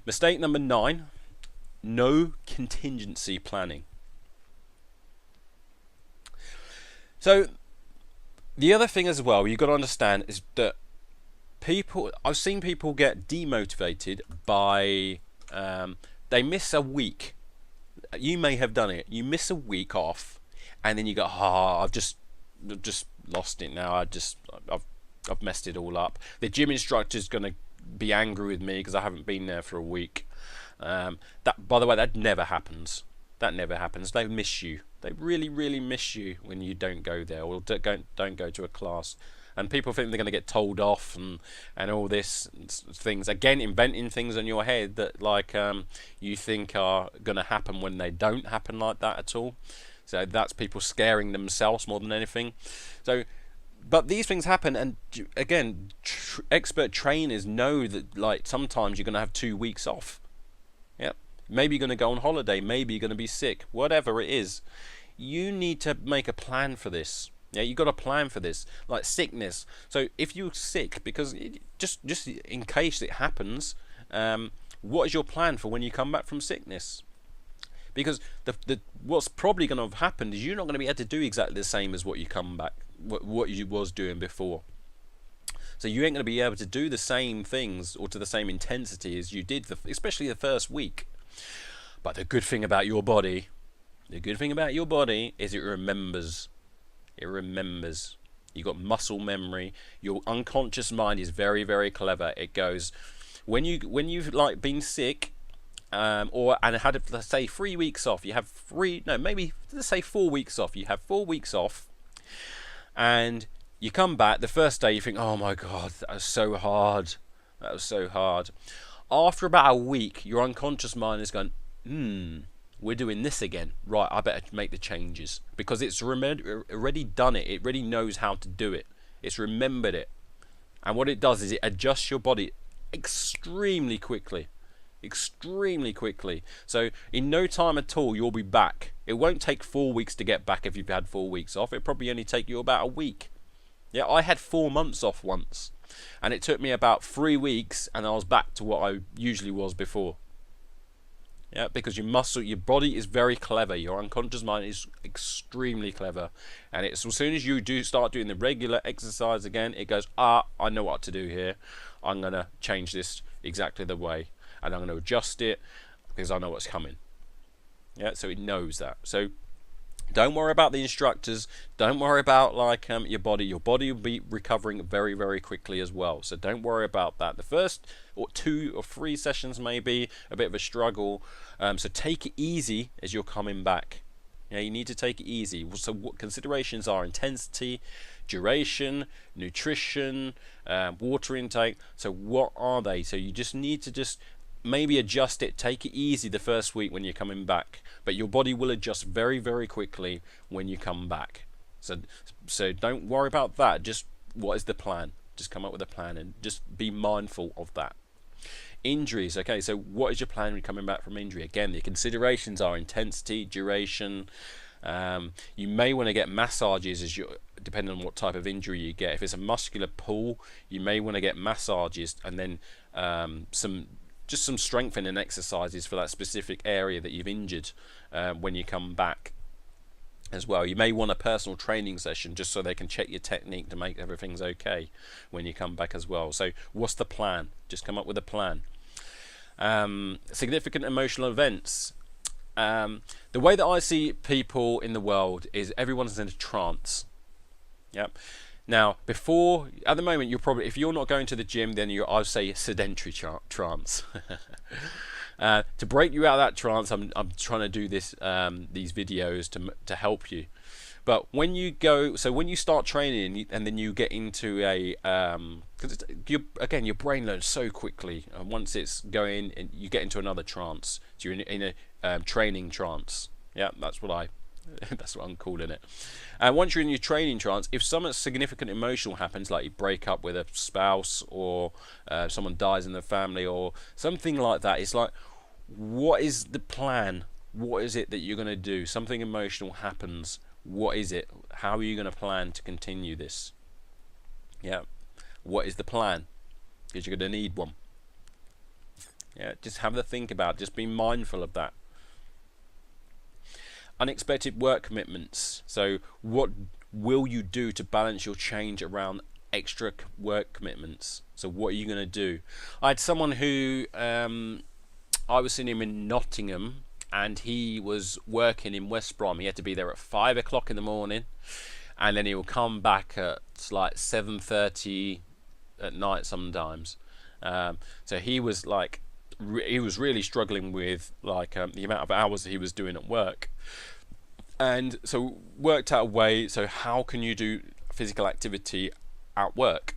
Mistake number 9, no contingency planning. So the other thing as well you've got to understand is that I've seen people get demotivated by they miss a week. You may have done it. You miss a week off, and then you go, I've just lost it now. I've messed it all up. The gym instructor's going to be angry with me because I haven't been there for a week. That, by the way, that never happens. That never happens. They miss you. They really miss you when you don't go there or don't go to a class. And people think they're going to get told off and all this things. Again, inventing things in your head that you think are going to happen when they don't happen like that at all. So that's people scaring themselves more than anything. So, but these things happen, and again, expert trainers know that sometimes you're going to have 2 weeks off. Yep. Maybe you're going to go on holiday. Maybe you're going to be sick. Whatever it is, you need to make a plan for this. Yeah, you got a plan for this, like sickness. So if you're sick, because just in case it happens, what is your plan for when you come back from sickness? Because what's probably going to have happened is you're not going to be able to do exactly the same as what you was doing before. So you ain't going to be able to do the same things or to the same intensity as you did, especially the first week. But the good thing about your body is it remembers. It remembers. You got muscle memory. Your unconscious mind is very clever. It goes when you've been sick, and had, let's say, 3 weeks off. You have let's say 4 weeks off. You have 4 weeks off, and you come back. The first day you think, oh my God, that was so hard. That was so hard. After about a week, your unconscious mind is going, we're doing this again. Right, I better make the changes. Because it's already done it. It already knows how to do it. It's remembered it. And what it does is it adjusts your body extremely quickly. Extremely quickly. So in no time at all, you'll be back. It won't take 4 weeks to get back if you've had 4 weeks off. It'll probably only take you about a week. Yeah, I had 4 months off once. And it took me about 3 weeks, and I was back to what I usually was before. Yeah, because your body is very clever. Your unconscious mind is extremely clever, and it's as soon as you start doing the regular exercise again, it goes, I know what to do here. I'm gonna change this exactly the way, and I'm gonna adjust it because I know what's coming. Yeah, so it knows that. So don't worry about the instructors. Don't worry about your body. Your body will be recovering very quickly as well. So don't worry about that. The first 2 or 3 sessions may be a bit of a struggle. So take it easy as you're coming back. Yeah, you need to take it easy. So what considerations are intensity, duration, nutrition, water intake. So what are they? So you just need to maybe adjust it. Take it easy the first week when you're coming back, but your body will adjust very quickly when you come back. So don't worry about that. Just what is the plan? Just come up with a plan and just be mindful of that. Injuries. Okay, so what is your plan when you're coming back from injury? Again, the considerations are intensity, duration. You may want to get massages depending on what type of injury you get. If it's a muscular pull, you may want to get massages, and then some strengthening exercises for that specific area that you've injured when you come back as well. You may want a personal training session just so they can check your technique to make everything's okay when you come back as well. So what's the plan? Just come up with a plan. Significant emotional events. The way that I see people in the world is everyone's in a trance. Yep. Now, at the moment, if you're not going to the gym, then I'd say sedentary trance. To break you out of that trance, I'm trying to do these videos to help you. But when you start training and then you get into because your brain learns so quickly, and once it's going, and you get into another trance, so you're in a training trance. Yeah, that's what I'm calling it. And once you're in your training trance, if something significant emotional happens, like you break up with a spouse, or someone dies in the family, or something like that, it's like, what is the plan? What is it that you're going to do? Something emotional happens. What is it? How are you going to plan to continue this? Yeah. What is the plan? Because you're going to need one. Yeah, just have a think about it. Just be mindful of that. Unexpected work commitments. So what will you do to balance your change around extra work commitments? So what are you going to do? I had someone who I was seeing him in Nottingham, and he was working in West Brom. He had to be there at 5 o'clock in the morning, and then he will come back at like 7:30 at night sometimes. So he was like, he was really struggling with like the amount of hours that he was doing at work, and so worked out a way. So how can you do physical activity at work?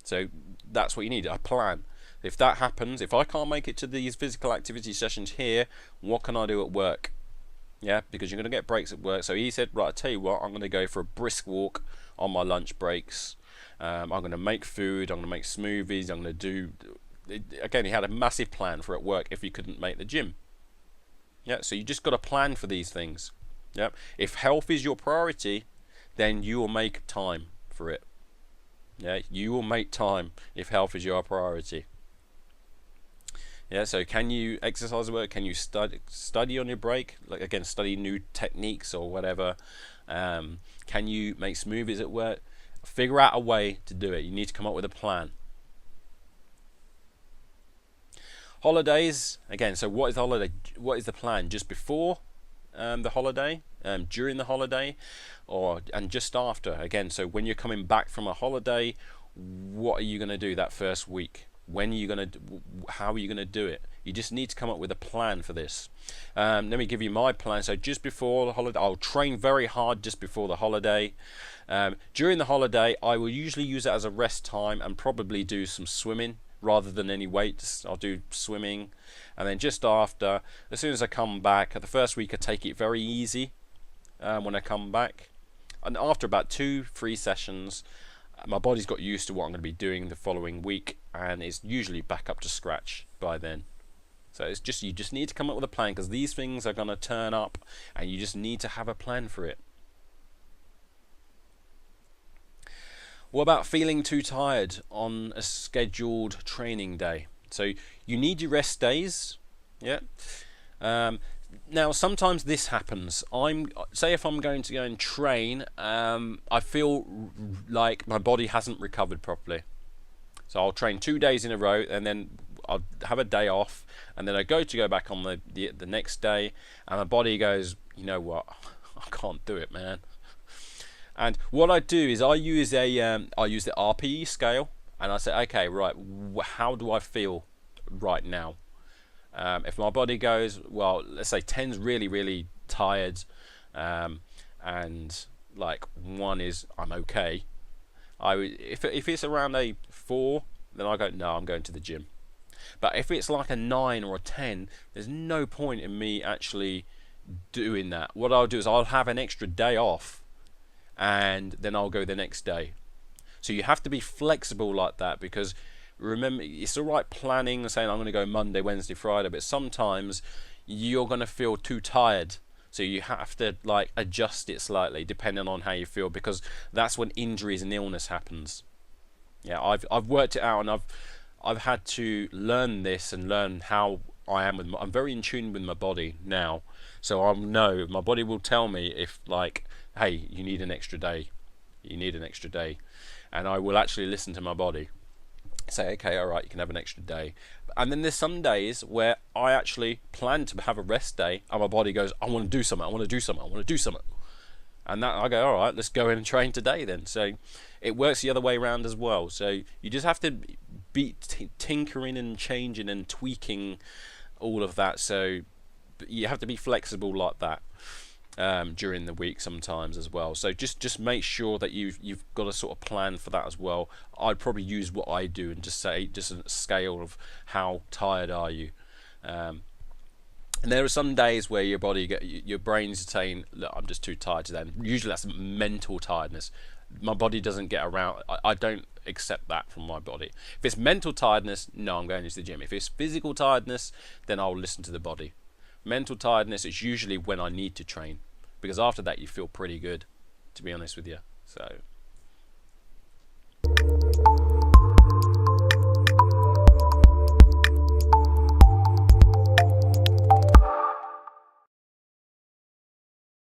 So that's what you need, a plan. If that happens, if I can't make it to these physical activity sessions here, what can I do at work? Yeah, because you're going to get breaks at work. So he said, right, I tell you what, I'm going to go for a brisk walk on my lunch breaks. I'm going to make food, I'm going to make smoothies, I'm going to do... Again, he had a massive plan for at work if he couldn't make the gym. Yeah, so you just got to plan for these things. Yeah, if health is your priority, then you will make time for it. Yeah, you will make time if health is your priority. Yeah, so can you exercise at work? Can you study on your break? Like, again, study new techniques or whatever. Can you make smoothies at work? Figure out a way to do it. You need to come up with a plan. Holidays, again, so what is the holiday? What is the plan? Just before the holiday, during the holiday, and just after? Again, so when you're coming back from a holiday, what are you going to do that first week? When are you going to? How are you going to do it? You just need to come up with a plan for this. Let me give you my plan. So just before the holiday, I'll train very hard just before the holiday. During the holiday, I will usually use it as a rest time and probably do some swimming rather than any weights. I'll do swimming, and then just after, as soon as I come back, the first week I take it very easy when I come back, and after about 2-3 sessions, my body's got used to what I'm going to be doing the following week, and it's usually back up to scratch by then. So it's just, you just need to come up with a plan, because these things are going to turn up, and you just need to have a plan for it. What about feeling too tired on a scheduled training day? So you need your rest days. Yeah. Now sometimes this happens. Say if I'm going to go and train, I feel like my body hasn't recovered properly. So I'll train 2 days in a row, and then I'll have a day off, and then I go back on the next day, and my body goes, you know what, I can't do it, man. And what I do is I use the RPE scale, and I say, okay, right, how do I feel right now? If my body goes, well, let's say 10's really, really tired, and like 1 is I'm okay. If it's around a 4, then I go, no, I'm going to the gym. But if it's like a 9 or a 10, there's no point in me actually doing that. What I'll do is I'll have an extra day off, and then I'll go the next day. So you have to be flexible like that, because remember, it's all right planning and saying I'm going to go Monday, Wednesday, Friday, but sometimes you're going to feel too tired, so you have to like adjust it slightly depending on how you feel, because that's when injuries and illness happens. Yeah, I've worked it out, and I've had to learn this and learn how I am with I'm very in tune with my body now, so I'll know, my body will tell me if like, hey, you need an extra day, and I will actually listen to my body, say, okay, all right, you can have an extra day. And then there's some days where I actually plan to have a rest day, and my body goes, I want to do something, and that I go, all right, let's go in and train today then. So it works the other way around as well. So you just have to be tinkering and changing and tweaking all of that. So you have to be flexible like that during the week sometimes as well. So just make sure that you've got a sort of plan for that as well. I'd probably use what I do and just say, just a scale of how tired are you. And there are some days where your brain's saying, look, I'm just too tired today. And usually that's mental tiredness. My body doesn't get around. I don't accept that from my body. If it's mental tiredness, no, I'm going to the gym. If it's physical tiredness, then I'll listen to the body. Mental tiredness is usually when I need to train, because after that you feel pretty good, to be honest with you. So